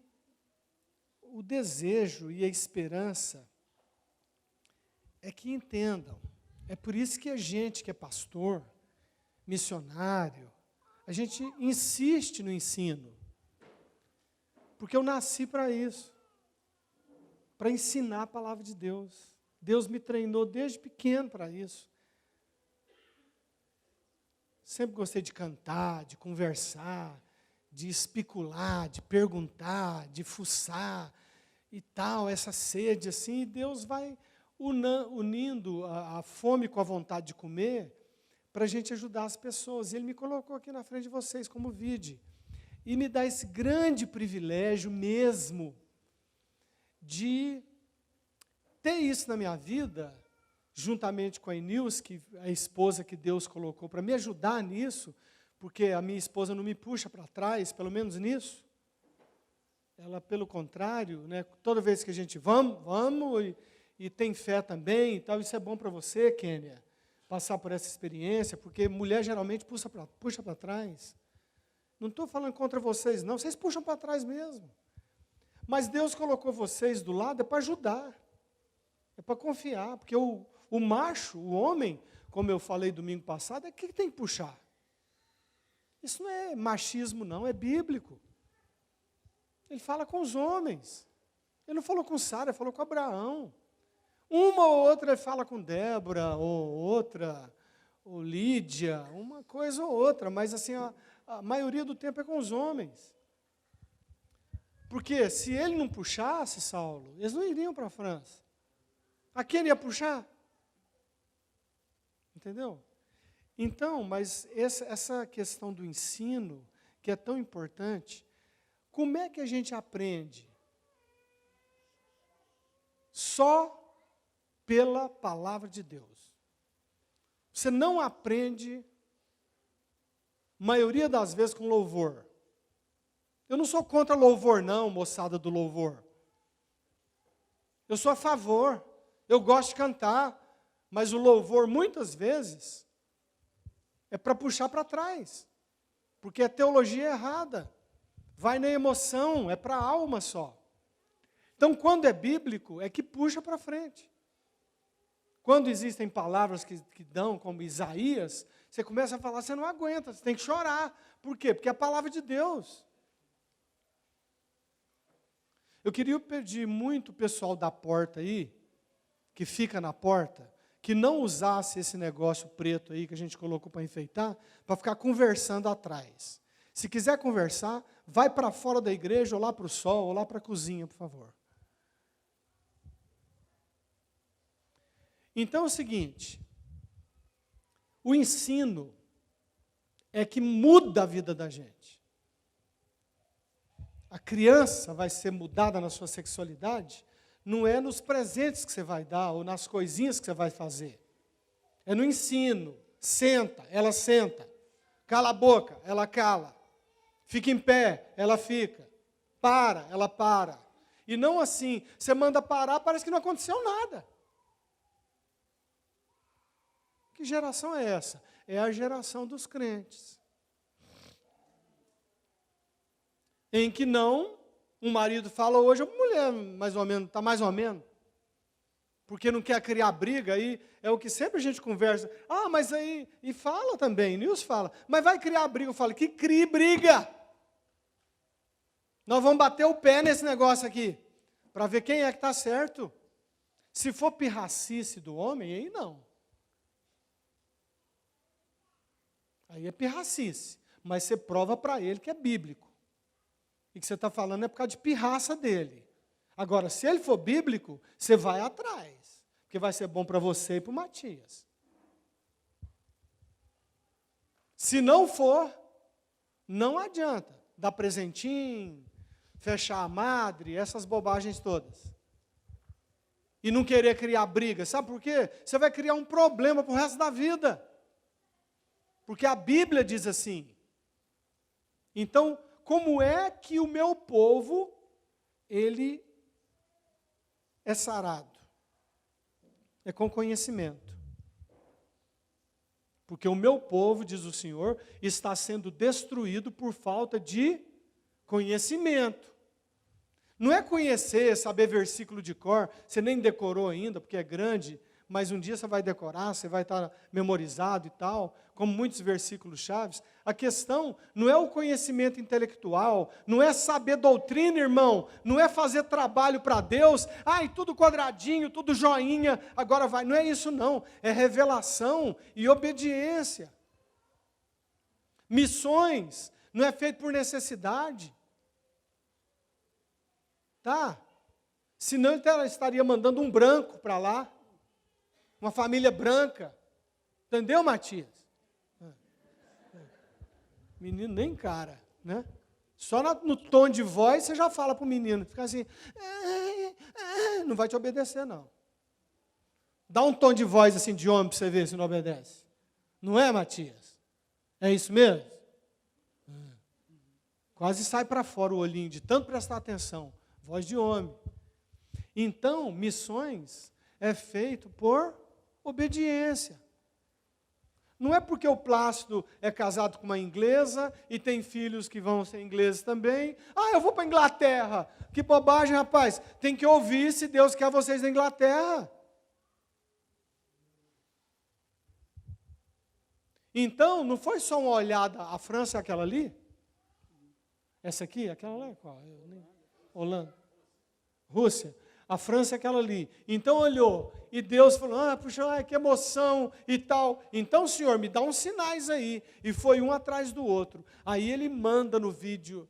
o desejo e a esperança é que entendam. É por isso que a gente que é pastor, missionário, a gente insiste no ensino. Porque eu nasci para isso. Para ensinar a palavra de Deus. Deus me treinou desde pequeno para isso. Sempre gostei de cantar, de conversar, de especular, de perguntar, de fuçar e tal, essa sede assim, e Deus vai unindo a fome com a vontade de comer para a gente ajudar as pessoas. E Ele me colocou aqui na frente de vocês como vide. E me dá esse grande privilégio mesmo de ter isso na minha vida, juntamente com a Inils, que é a esposa que Deus colocou para me ajudar nisso, porque a minha esposa não me puxa para trás, pelo menos nisso. Ela, pelo contrário, né, toda vez que a gente vamos e tem fé também e tal, isso é bom para você, Kênia, passar por essa experiência, porque mulher geralmente puxa para trás. Não estou falando contra vocês, não, vocês puxam para trás mesmo. Mas Deus colocou vocês do lado para ajudar, é para confiar, porque o macho, o homem, como eu falei domingo passado, é que tem que puxar. Isso não é machismo, não, é bíblico. Ele fala com os homens. Ele não falou com Sara, ele falou com Abraão. Uma ou outra ele fala com Débora, ou outra, ou Lídia, uma coisa ou outra, mas assim, a maioria do tempo é com os homens. Porque se ele não puxasse, Saulo, eles não iriam para a França. A quem ele ia puxar? Entendeu? Então, mas essa questão do ensino, que é tão importante, como é que a gente aprende? Só pela palavra de Deus. Você não aprende, maioria das vezes, com louvor. Eu não sou contra louvor, não, moçada do louvor. Eu sou a favor. Eu gosto de cantar, mas o louvor, muitas vezes, é para puxar para trás. Porque a teologia é errada. Vai na emoção, é para a alma só. Então, quando é bíblico, é que puxa para frente. Quando existem palavras que dão, como Isaías, você começa a falar, você não aguenta, você tem que chorar. Por quê? Porque é a palavra de Deus. Eu queria pedir muito o pessoal da porta aí, que fica na porta, que não usasse esse negócio preto aí que a gente colocou para enfeitar, para ficar conversando atrás. Se quiser conversar, vai para fora da igreja, ou lá para o sol, ou lá para a cozinha, por favor. Então é o seguinte, o ensino é que muda a vida da gente. A criança vai ser mudada na sua sexualidade, não é nos presentes que você vai dar ou nas coisinhas que você vai fazer. É no ensino. Senta, ela senta. Cala a boca, ela cala. Fica em pé, ela fica. Para, ela para. E não assim, você manda parar, parece que não aconteceu nada. Que geração é essa? É a geração dos crentes. Em que não, um marido fala hoje, a mulher mais ou menos, está mais ou menos. Porque não quer criar briga, aí é o que sempre a gente conversa. Ah, mas aí, e fala também, Nilson fala, mas vai criar briga. Eu falo, que crie briga. Nós vamos bater o pé nesse negócio aqui, para ver quem é que está certo. Se for pirracice do homem, aí não. Aí é pirracice, mas você prova para ele que é bíblico. E que você está falando é por causa de pirraça dele. Agora, se ele for bíblico, você vai atrás, porque vai ser bom para você e para o Matias. Se não for, não adianta dar presentinho, fechar a madre, essas bobagens todas. E não querer criar briga. Sabe por quê? Você vai criar um problema para o resto da vida. Porque a Bíblia diz assim. Então, como é que o meu povo, ele é sarado? É com conhecimento. Porque o meu povo, diz o Senhor, está sendo destruído por falta de conhecimento. Não é conhecer, saber versículo de cor, você nem decorou ainda, porque é grande, mas um dia você vai decorar, você vai estar memorizado e tal, como muitos versículos chaves. A questão não é o conhecimento intelectual, não é saber doutrina, irmão, não é fazer trabalho para Deus, ai, tudo quadradinho, tudo joinha, agora vai. Não é isso não, é revelação e obediência. Missões não é feito por necessidade. Tá? Senão ele estaria mandando um branco para lá, uma família branca. Entendeu, Matias? Menino nem encara, né? Só no tom de voz você já fala para o menino, fica assim, não vai te obedecer não. Dá um tom de voz assim de homem para você ver se não obedece. Não é, Matias? É isso mesmo? Quase sai para fora o olhinho de tanto prestar atenção. Voz de homem. Então, missões é feito por obediência. Não é porque o Plácido é casado com uma inglesa e tem filhos que vão ser ingleses também. Ah, eu vou para a Inglaterra. Que bobagem, rapaz. Tem que ouvir se Deus quer vocês na Inglaterra. Então, não foi só uma olhada. A França é aquela ali? Essa aqui? Aquela lá? Qual? Holanda. Rússia. A França é aquela ali. Então olhou, e Deus falou, puxa, que emoção e tal. Então, Senhor, me dá uns sinais aí. E foi um atrás do outro. Aí ele manda no vídeo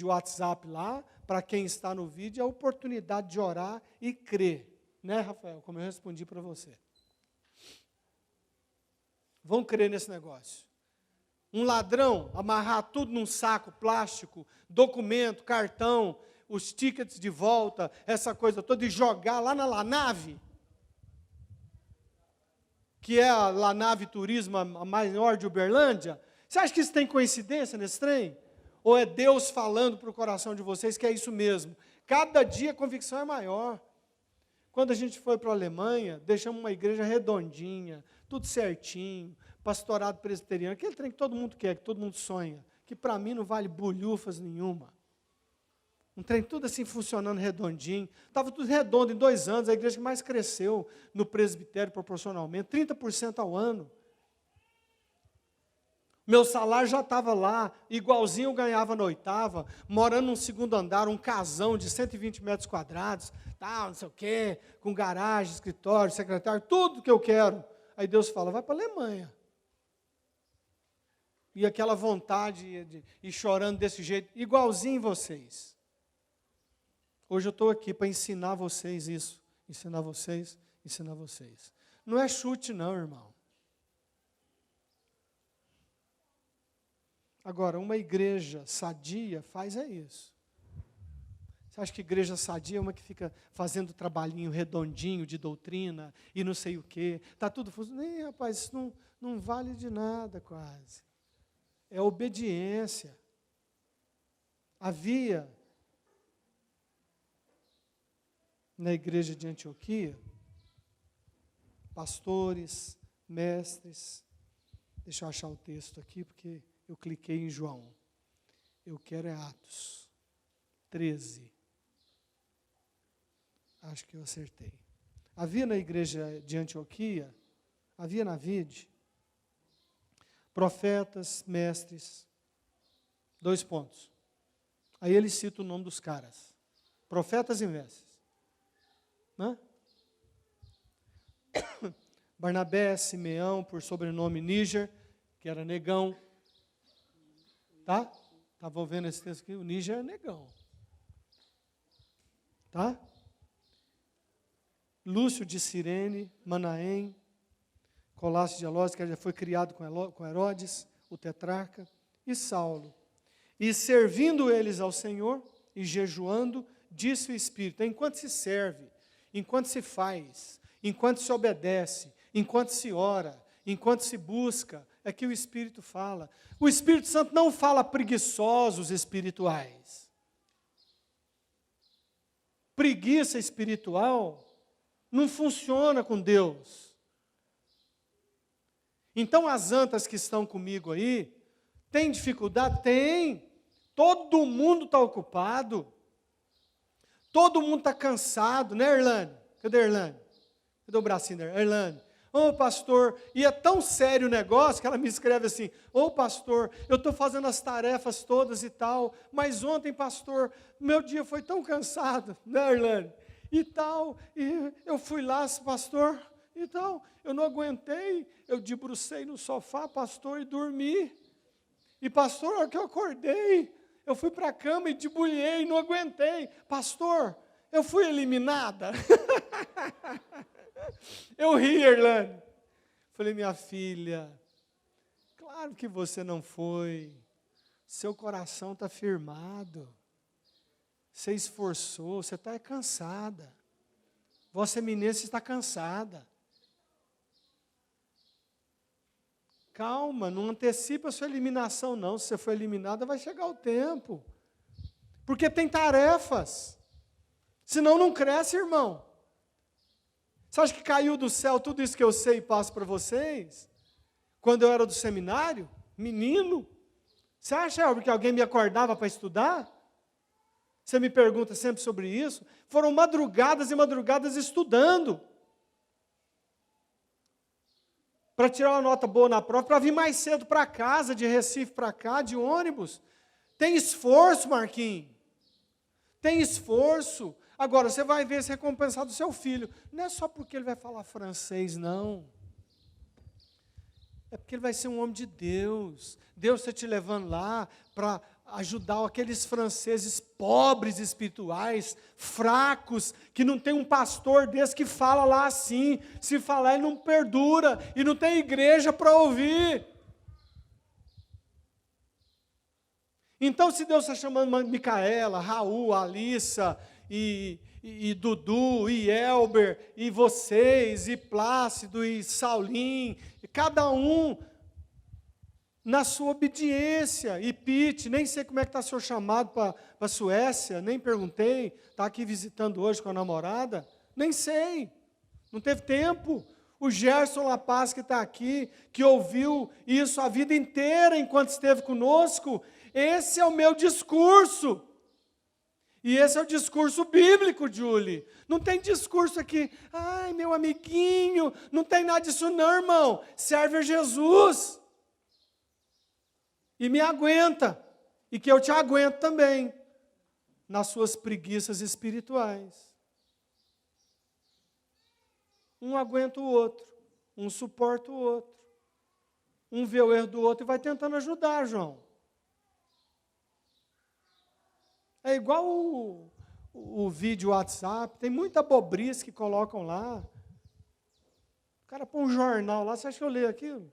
WhatsApp lá, para quem está no vídeo, a oportunidade de orar e crer. Né, Rafael? Como eu respondi para você. Vão crer nesse negócio. Um ladrão, amarrar tudo num saco plástico, documento, cartão, os tickets de volta, essa coisa toda, e jogar lá na Lanave, que é a Lanave Turismo, a maior de Uberlândia. Você acha que isso tem coincidência nesse trem? Ou é Deus falando para o coração de vocês que é isso mesmo? Cada dia a convicção é maior. Quando a gente foi para a Alemanha, deixamos uma igreja redondinha, tudo certinho, pastorado presbiteriano, aquele trem que todo mundo quer, que todo mundo sonha, que para mim não vale bolhufas nenhuma. Um trem tudo assim funcionando redondinho. Estava tudo redondo em 2 anos, a igreja que mais cresceu no presbitério proporcionalmente, 30% ao ano. Meu salário já estava lá, igualzinho eu ganhava na 8ª, morando num 2º andar, um casão de 120 metros quadrados, tal, não sei o quê, com garagem, escritório, secretário, tudo que eu quero. Aí Deus fala, vai para a Alemanha. E aquela vontade de ir chorando desse jeito, igualzinho vocês. Hoje eu estou aqui para ensinar vocês isso, ensinar vocês ensinar vocês. Não é chute não, irmão. Agora, uma igreja sadia faz isso. Você acha que igreja sadia é uma que fica fazendo trabalhinho redondinho de doutrina e não sei o quê? Está tudo funcionando. Nem, rapaz, isso não vale de nada quase. É obediência. Havia, na igreja de Antioquia, pastores, mestres. Deixa eu achar o texto aqui, porque eu cliquei em João. Eu quero é Atos 13. Acho que eu acertei. Havia na igreja de Antioquia, havia na vide, profetas, mestres, 2 pontos. Aí ele cita o nome dos caras. Profetas e mestres. Né? Barnabé, Simeão, por sobrenome Níger, que era negão. Tá? Estavam vendo esse texto aqui? O Níger é negão. Tá? Lúcio de Cirene, Manaém, Colácio de Alós, que já foi criado com Herodes, o tetrarca, e Saulo. E servindo eles ao Senhor, e jejuando, disse o Espírito, enquanto se serve, enquanto se faz, enquanto se obedece, enquanto se ora, enquanto se busca, é que o Espírito fala. O Espírito Santo não fala preguiçosos espirituais. Preguiça espiritual não funciona com Deus. Então as antas que estão comigo aí, tem dificuldade? Tem. Todo mundo está ocupado. Todo mundo está cansado, né, Erlane? Cadê a Erlane? Cadê o bracinho da Erlane? Ô, pastor, e é tão sério o negócio que ela me escreve assim, ô, pastor, eu estou fazendo as tarefas todas e tal, mas ontem, pastor, meu dia foi tão cansado, né, Erlane? E tal, e eu fui lá, pastor, e tal, eu não aguentei, eu debrucei no sofá, pastor, e dormi. E, pastor, na hora que eu acordei, eu fui para a cama e debulhei, não aguentei. Pastor, eu fui eliminada. Eu ri, Erlane. Falei, minha filha, claro que você não foi. Seu coração está firmado. Você esforçou, você está cansada. Vossa Eminência está cansada. Calma, não antecipa a sua eliminação, não. Se você for eliminada, vai chegar o tempo. Porque tem tarefas. Senão não cresce, irmão. Você acha que caiu do céu tudo isso que eu sei e passo para vocês? Quando eu era do seminário, menino. Você acha, Elber, que alguém me acordava para estudar? Você me pergunta sempre sobre isso. Foram madrugadas e madrugadas estudando. Para tirar uma nota boa na prova, para vir mais cedo para casa, de Recife para cá, de ônibus. Tem esforço, Marquinhos. Tem esforço. Agora, você vai ver se recompensar do seu filho. Não é só porque ele vai falar francês, não. É porque ele vai ser um homem de Deus. Deus está te levando lá para ajudar aqueles franceses pobres espirituais, fracos, que não tem um pastor desse que fala lá assim. Se falar, ele não perdura. E não tem igreja para ouvir. Então, se Deus está chamando Micaela, Raul, Alissa, e Dudu, e Elber, e vocês, e Plácido, e Saulim, e cada um na sua obediência, e Pete, nem sei como é que está seu chamado para a Suécia, nem perguntei, está aqui visitando hoje com a namorada, nem sei, não teve tempo. O Gerson La Paz que está aqui, que ouviu isso a vida inteira enquanto esteve conosco, esse é o meu discurso. E esse é o discurso bíblico, Julie. Não tem discurso aqui, ai, meu amiguinho, não tem nada disso não, irmão. Serve a Jesus. E me aguenta. E que eu te aguento também. Nas suas preguiças espirituais. Um aguenta o outro. Um suporta o outro. Um vê o erro do outro e vai tentando ajudar, João. É igual o vídeo WhatsApp, tem muita bobrice que colocam lá. cara põe um jornal lá, você acha que eu leio aquilo?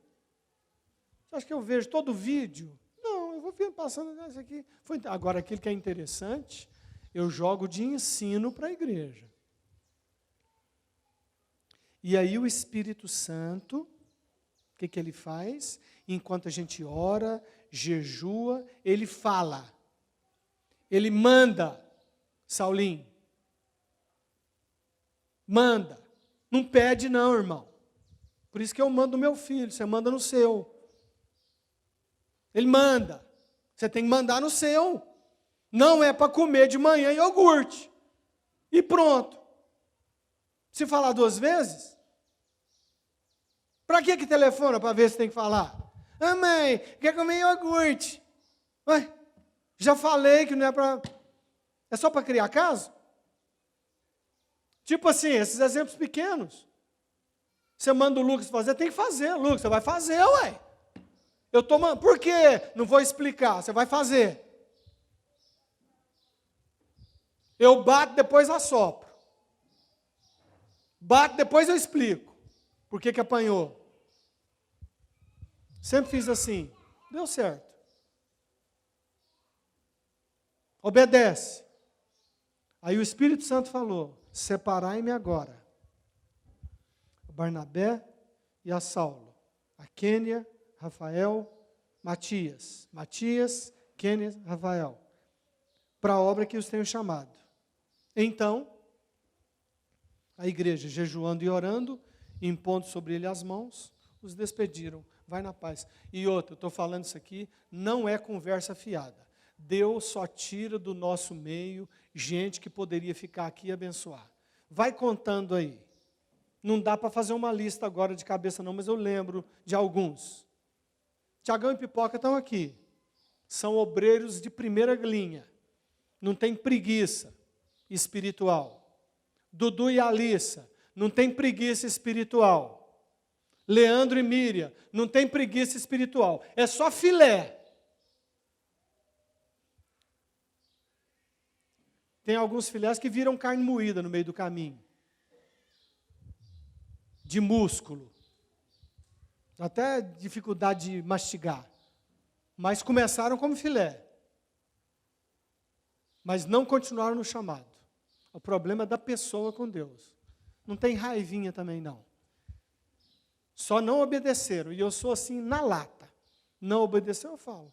Você acha que eu vejo todo o vídeo? Não, eu vou vendo passando isso aqui. Agora, aquilo que é interessante, eu jogo de ensino para a igreja. E aí o Espírito Santo, o que ele faz? Enquanto a gente ora, jejua, ele fala. Ele manda, Saulinho. Manda. Não pede não, irmão. Por isso que eu mando o meu filho, você manda no seu. Ele manda. Você tem que mandar no seu. Não é para comer de manhã iogurte. E pronto. Se falar 2 vezes, para que telefona para ver se tem que falar? Ah, mãe, quer comer iogurte. Ué, já falei que não é para... É só para criar caso? Tipo assim, esses exemplos pequenos. Você manda o Lucas fazer, tem que fazer, Lucas, você vai fazer, ué. Eu estou mandando, por quê? Não vou explicar, você vai fazer. Eu bato, depois assopro. Bato, depois eu explico. Por que apanhou? Sempre fiz assim, deu certo. Obedece. Aí o Espírito Santo falou, separai-me agora. A Barnabé e a Saulo. A Quênia, Rafael, Matias. Matias, Quênia, Rafael. Para a obra que os tenho chamado. Então, a igreja, jejuando e orando, impondo sobre ele as mãos, os despediram. Vai na paz. E outra, eu estou falando isso aqui, não é conversa fiada. Deus só tira do nosso meio gente que poderia ficar aqui e abençoar. Vai contando aí. Não dá para fazer uma lista agora de cabeça não, mas eu lembro de alguns. Tiagão e Pipoca estão aqui. São obreiros de primeira linha. Não tem preguiça espiritual. Dudu e Alissa, não tem preguiça espiritual. Leandro e Miriam, não tem preguiça espiritual. É só filé. Tem alguns filés que viram carne moída no meio do caminho. De músculo. Até dificuldade de mastigar. Mas começaram como filé. Mas não continuaram no chamado. O problema é da pessoa com Deus. Não tem raivinha também, não. Só não obedeceram. E eu sou assim, na lata. Não obedeceu, eu falo.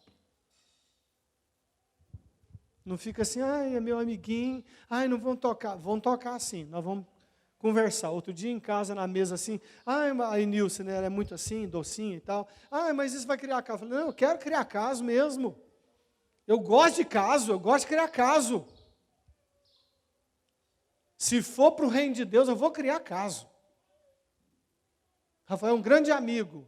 Não fica assim, ai, é meu amiguinho. Ai, não vão tocar. Vão tocar sim, nós vamos conversar. Outro dia em casa, na mesa assim, ai, a Nilce, né, ela é muito assim, docinha e tal. Ai, mas isso vai criar caso. Eu falei, não, eu quero criar caso mesmo. Eu gosto de caso, eu gosto de criar caso. Se for para o reino de Deus, eu vou criar caso. Rafael é um grande amigo.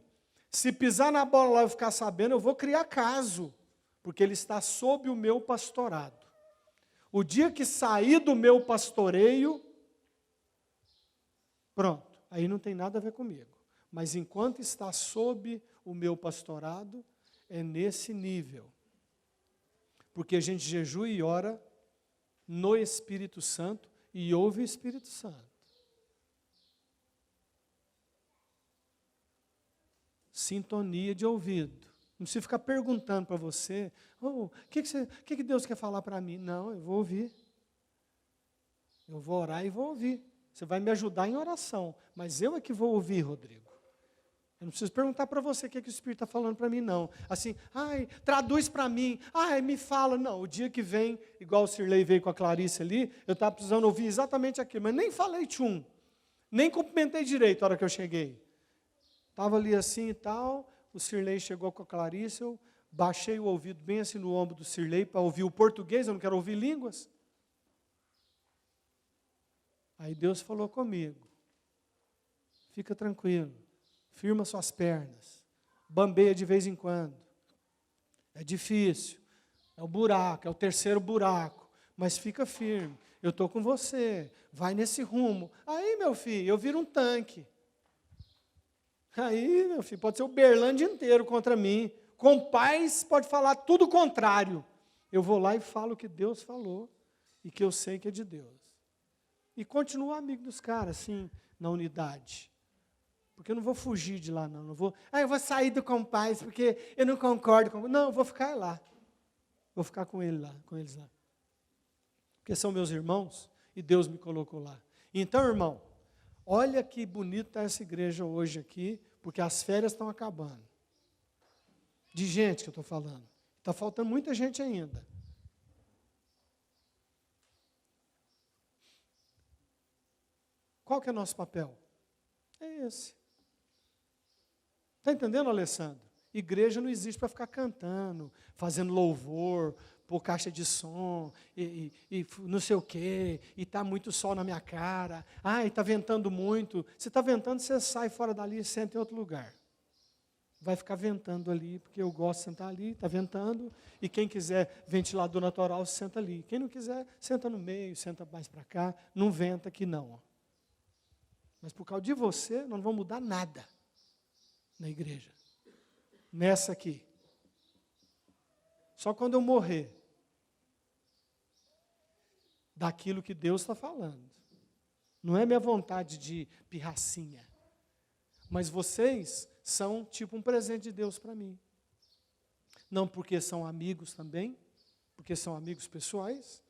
Se pisar na bola lá e eu ficar sabendo, eu vou criar caso. Porque ele está sob o meu pastorado. O dia que sair do meu pastoreio, pronto, aí não tem nada a ver comigo. Mas enquanto está sob o meu pastorado, é nesse nível. Porque a gente jejua e ora no Espírito Santo e ouve o Espírito Santo. Sintonia de ouvido. Não precisa ficar perguntando para você, o que Deus quer falar para mim? Não, eu vou ouvir. Eu vou orar e vou ouvir. Você vai me ajudar em oração, mas eu é que vou ouvir, Rodrigo. Eu não preciso perguntar para você o que o Espírito está falando para mim, não. Assim, ai, traduz para mim, ai, me fala. Não, o dia que vem, igual o Sirlei veio com a Clarice ali, eu estava precisando ouvir exatamente aquilo, mas nem falei tchum, nem cumprimentei direito a hora que eu cheguei. Estava ali assim e tal, o Sirlei chegou com a Clarice, eu baixei o ouvido bem assim no ombro do Sirlei para ouvir o português, eu não quero ouvir línguas. Aí Deus falou comigo, fica tranquilo, firma suas pernas, bambeia de vez em quando. É difícil, é o buraco, é o terceiro buraco, mas fica firme, eu estou com você, vai nesse rumo. Aí, meu filho, eu viro um tanque. Aí, meu filho, pode ser o Berlândia inteiro contra mim. Com paz, pode falar tudo o contrário. Eu vou lá e falo o que Deus falou e que eu sei que é de Deus. E continuo amigo dos caras, assim, na unidade. Porque porque eu não vou fugir de lá, não. Eu vou sair do Compaz, porque eu não concordo com... Não, eu vou ficar lá. Vou ficar com eles lá. Porque são meus irmãos e Deus me colocou lá. Então, irmão, olha que bonita está essa igreja hoje aqui, porque as férias estão acabando. De gente que eu estou falando. Está faltando muita gente ainda. Qual que é o nosso papel? É esse. Está entendendo, Alessandro? Igreja não existe para ficar cantando, fazendo louvor, pôr caixa de som, e não sei o quê, e está muito sol na minha cara, está ventando muito. Se está ventando, você sai fora dali e senta em outro lugar. Vai ficar ventando ali, porque eu gosto de sentar ali, está ventando, e quem quiser ventilador natural, senta ali. Quem não quiser, senta no meio, senta mais para cá, não venta aqui não. Mas por causa de você, nós não vamos mudar nada na igreja. Nessa aqui. Só quando eu morrer daquilo que Deus está falando. Não é minha vontade de pirracinha. Mas vocês são tipo um presente de Deus para mim. Não porque são amigos também, porque são amigos pessoais.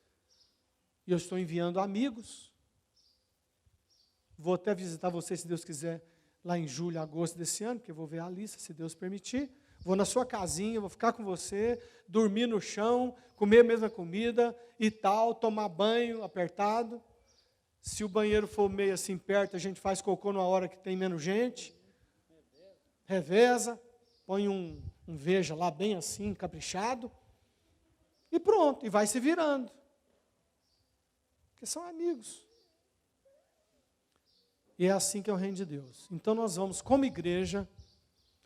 E eu estou enviando amigos. Vou até visitar vocês, se Deus quiser, lá em julho, agosto desse ano, porque eu vou ver a lista, se Deus permitir. Vou na sua casinha, vou ficar com você, dormir no chão, comer a mesma comida e tal, tomar banho apertado. Se o banheiro for meio assim perto, a gente faz cocô numa hora que tem menos gente. Reveza, põe um veja lá bem assim, caprichado. E pronto, e vai se virando. Porque são amigos. E é assim que é o reino de Deus. Então nós vamos, como igreja,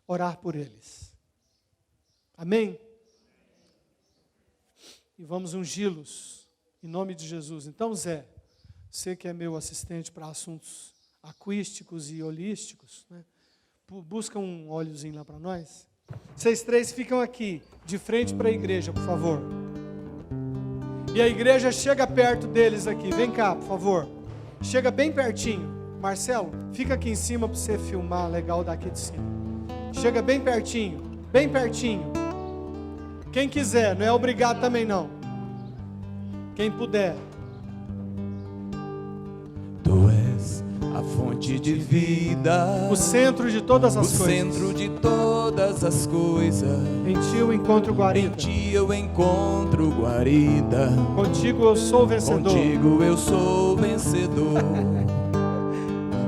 orar por eles. Amém? E vamos ungí-los, em nome de Jesus. Então, Zé, você que é meu assistente para assuntos acústicos e holísticos, né? Busca um óleozinho lá para nós. Vocês três ficam aqui, de frente para a igreja, por favor. E a igreja chega perto deles aqui. Vem cá, por favor. Chega bem pertinho. Marcelo, fica aqui em cima para você filmar legal daqui de cima. Chega bem pertinho, bem pertinho. Quem quiser, não é obrigado também não. Quem puder. Tu és a fonte de vida, O centro de todas as o coisas. centro de todas as coisas. Em ti eu encontro Em guarida. ti eu encontro guarida. Contigo eu sou vencedor. Contigo eu sou vencedor.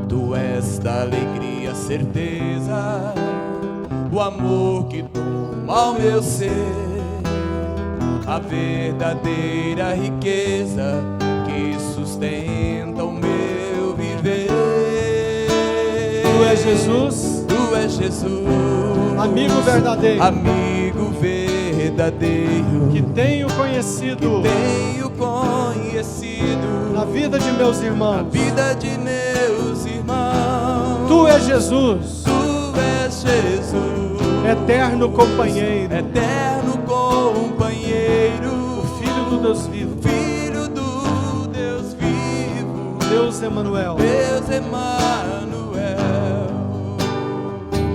Tu és da alegria certeza, o amor que toma o meu ser, a verdadeira riqueza que sustenta o meu viver. Tu és Jesus, Tu és Jesus, amigo verdadeiro, amigo verdadeiro, que tenho conhecido tenho conhecido na vida de meus na irmãos. vida de meus irmãos. Tu és Jesus, Tu és Jesus, eterno companheiro, eterno companheiro, o Filho do Deus vivo, Filho do Deus vivo, Deus Emanuel. Deus Emanuel.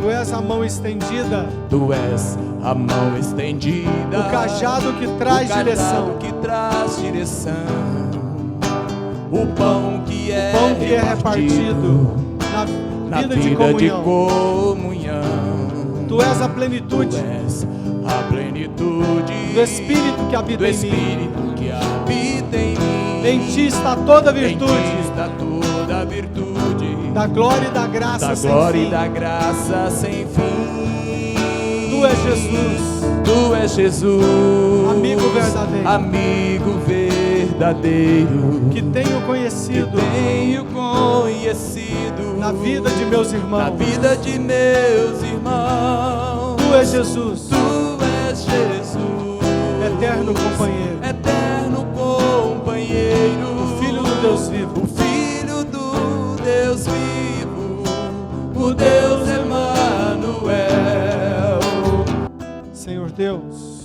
Tu és a mão estendida, Tu és a mão estendida, o cajado que traz o cajado direção, que traz direção, o pão que é, pão que é repartido na vida de comunhão. Tu és a Tu plenitude és a plenitude do Espírito que habita do em mim. Espírito que habita em mim. Em ti está toda a Em virtude, ti está toda a virtude da glória e da graça da sem glória fim. e da graça sem fim. Tu és Jesus, Tu és Jesus, amigo verdadeiro, amigo verdadeiro, que tenho conhecido tenho conhecido na vida de meus na irmãos. vida de meus irmãos. Tu és Jesus, Tu és Jesus, eterno companheiro, eterno companheiro, o Filho do Deus vivo. o Filho do Deus vivo, o Deus Emanuel. Senhor Deus,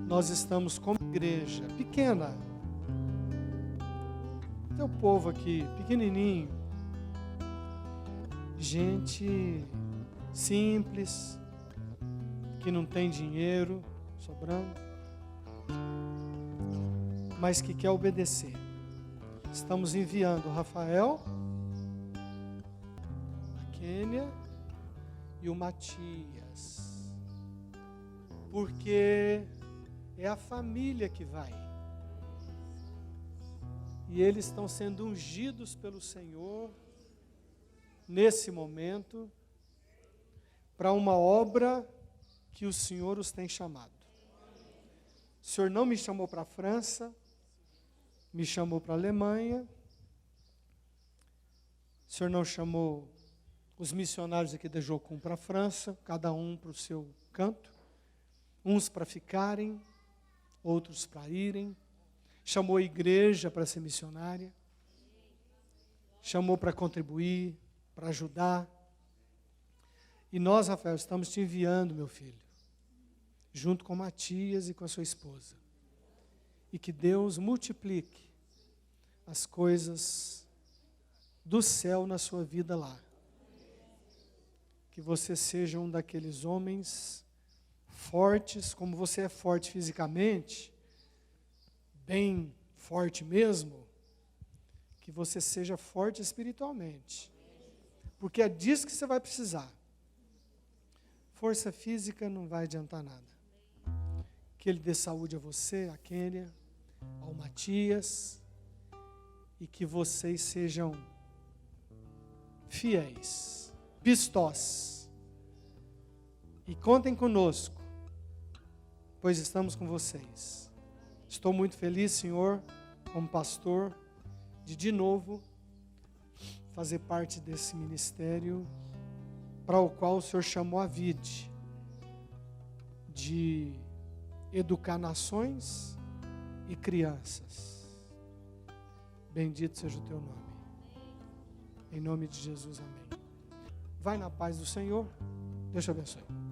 nós estamos como igreja pequena, teu povo aqui, pequenininho, gente simples, que não tem dinheiro sobrando, mas que quer obedecer. Estamos enviando o Rafael, a Kênia e o Matias, porque é a família que vai. E eles estão sendo ungidos pelo Senhor nesse momento para uma obra que o Senhor os tem chamado. O Senhor não me chamou para a França, me chamou para a Alemanha. O Senhor não chamou os missionários aqui da Jocum para a França, cada um para o seu canto, uns para ficarem, outros para irem. Chamou a igreja para ser missionária, chamou para contribuir, para ajudar. E nós, Rafael, estamos te enviando, meu filho, junto com Matias e com a sua esposa. E que Deus multiplique as coisas do céu na sua vida lá. Que você seja um daqueles homens fortes, como você é forte fisicamente, bem forte mesmo, que você seja forte espiritualmente. Porque é disso que você vai precisar. Força física não vai adiantar nada. Que Ele dê saúde a você, a Kênia, ao Matias, e que vocês sejam fiéis, pistós. E contem conosco, pois estamos com vocês. Estou muito feliz, Senhor, como pastor, de novo fazer parte desse ministério para o qual o Senhor chamou a Vide, de educar nações e crianças. Bendito seja o teu nome. Em nome de Jesus, amém. Vai na paz do Senhor. Deus te abençoe.